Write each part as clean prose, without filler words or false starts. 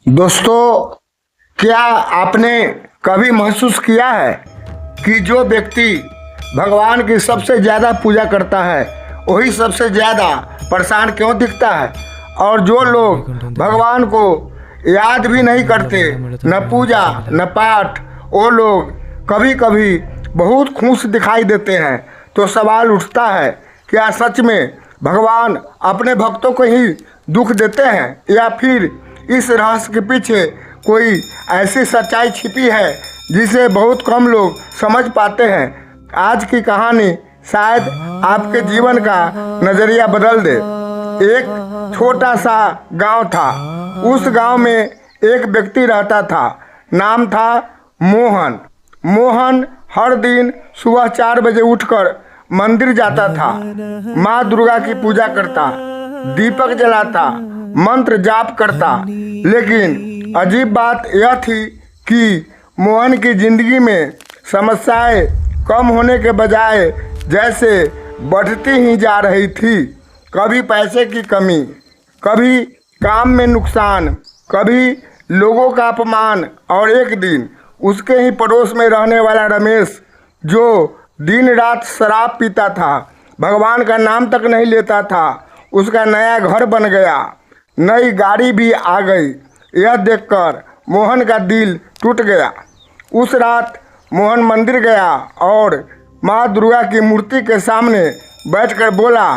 दोस्तों, क्या आपने कभी महसूस किया है कि जो व्यक्ति भगवान की सबसे ज़्यादा पूजा करता है वही सबसे ज़्यादा परेशान क्यों दिखता है, और जो लोग भगवान को याद भी नहीं करते, न पूजा न पाठ, वो लोग कभी कभी बहुत खुश दिखाई देते हैं। तो सवाल उठता है, क्या सच में भगवान अपने भक्तों को ही दुख देते हैं, या फिर इस रहस्य के पीछे कोई ऐसी सच्चाई छिपी है जिसे बहुत कम लोग समझ पाते हैं। आज की कहानी शायद आपके जीवन का नज़रिया बदल दे। एक छोटा सा गांव था। उस गांव में एक व्यक्ति रहता था, नाम था मोहन। मोहन हर दिन सुबह 4 बजे उठकर मंदिर जाता था, माँ दुर्गा की पूजा करता, दीपक जलाता, मंत्र जाप करता। लेकिन अजीब बात यह थी कि मोहन की जिंदगी में समस्याएं कम होने के बजाय जैसे बढ़ती ही जा रही थी। कभी पैसे की कमी, कभी काम में नुकसान, कभी लोगों का अपमान, और एक दिन उसके ही पड़ोस में रहने वाला रमेश, जो दिन रात शराब पीता था, भगवान का नाम तक नहीं लेता था, उसका नया घर बन गया, नई गाड़ी भी आ गई। यह देखकर मोहन का दिल टूट गया। उस रात मोहन मंदिर गया और माँ दुर्गा की मूर्ति के सामने बैठकर बोला,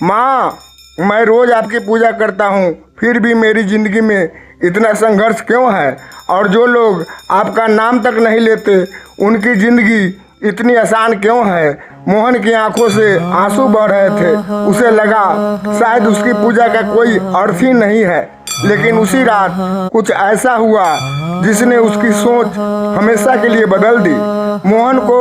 माँ, मैं रोज़ आपकी पूजा करता हूँ, फिर भी मेरी ज़िंदगी में इतना संघर्ष क्यों है, और जो लोग आपका नाम तक नहीं लेते उनकी ज़िंदगी इतनी आसान क्यों है। मोहन की आंखों से आंसू बह रहे थे। उसे लगा शायद उसकी पूजा का कोई अर्थ ही नहीं है। लेकिन उसी रात कुछ ऐसा हुआ जिसने उसकी सोच हमेशा के लिए बदल दी। मोहन को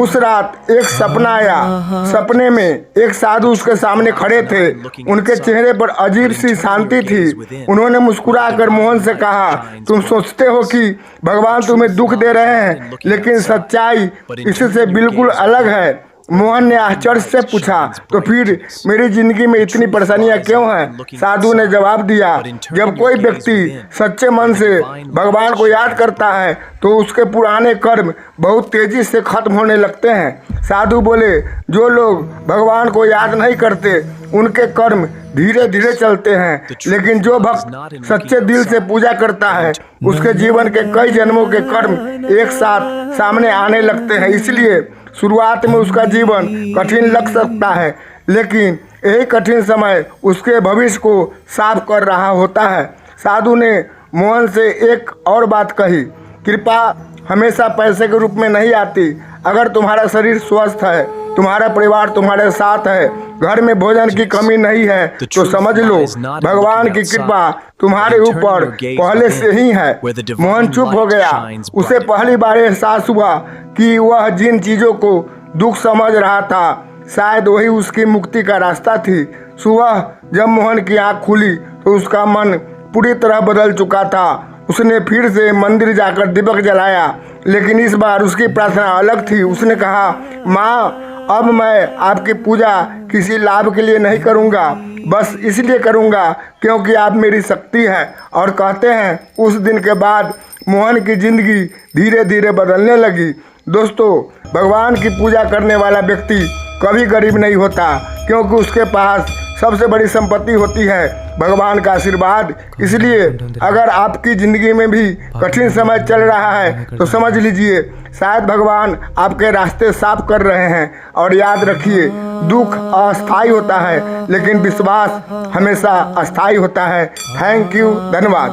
उस रात एक सपना आया। सपने में एक साधु उसके सामने खड़े थे। उनके चेहरे पर अजीब सी शांति थी। उन्होंने मुस्कुराकर मोहन से कहा, तुम सोचते हो कि भगवान तुम्हें दुख दे रहे हैं, लेकिन सच्चाई इससे बिल्कुल अलग है। मोहन ने आश्चर्य से पूछा, तो फिर मेरी जिंदगी में इतनी परेशानियां क्यों हैं? साधु ने जवाब दिया, जब कोई व्यक्ति सच्चे मन से भगवान को याद करता है तो उसके पुराने कर्म बहुत तेजी से खत्म होने लगते हैं। साधु बोले, जो लोग भगवान को याद नहीं करते उनके कर्म धीरे धीरे चलते हैं, लेकिन जो भक्त सच्चे दिल से पूजा करता है उसके जीवन के कई जन्मों के कर्म एक साथ सामने आने लगते हैं। इसलिए शुरुआत में उसका जीवन कठिन लग सकता है, लेकिन यही कठिन समय उसके भविष्य को साफ कर रहा होता है। साधु ने मोहन से एक और बात कही, कृपा हमेशा पैसे के रूप में नहीं आती। अगर तुम्हारा शरीर स्वस्थ है, तुम्हारा परिवार तुम्हारे साथ है, घर में भोजन की कमी नहीं है, तो समझ लो भगवान की कृपा तुम्हारे ऊपर पहले से ही है। मोहन चुप हो गया। उसे पहली बार एहसास हुआ कि वह जिन चीज़ों को दुख समझ रहा था शायद वही उसकी मुक्ति का रास्ता थी। सुबह जब मोहन की आँख खुली तो उसका मन पूरी तरह बदल चुका था। उसने फिर से मंदिर जाकर दीपक जलाया, लेकिन इस बार उसकी प्रार्थना अलग थी। उसने कहा, माँ, अब मैं आपकी पूजा किसी लाभ के लिए नहीं करूँगा, बस इसलिए करूँगा क्योंकि आप मेरी शक्ति है। और कहते हैं उस दिन के बाद मोहन की ज़िंदगी धीरे धीरे बदलने लगी। दोस्तों, भगवान की पूजा करने वाला व्यक्ति कभी गरीब नहीं होता, क्योंकि उसके पास सबसे बड़ी संपत्ति होती है भगवान का आशीर्वाद। इसलिए अगर आपकी ज़िंदगी में भी कठिन समय चल रहा है तो समझ लीजिए शायद भगवान आपके रास्ते साफ कर रहे हैं। और याद रखिए, दुख अस्थायी होता है, लेकिन विश्वास हमेशा अस्थायी होता है। थैंक यू, धन्यवाद।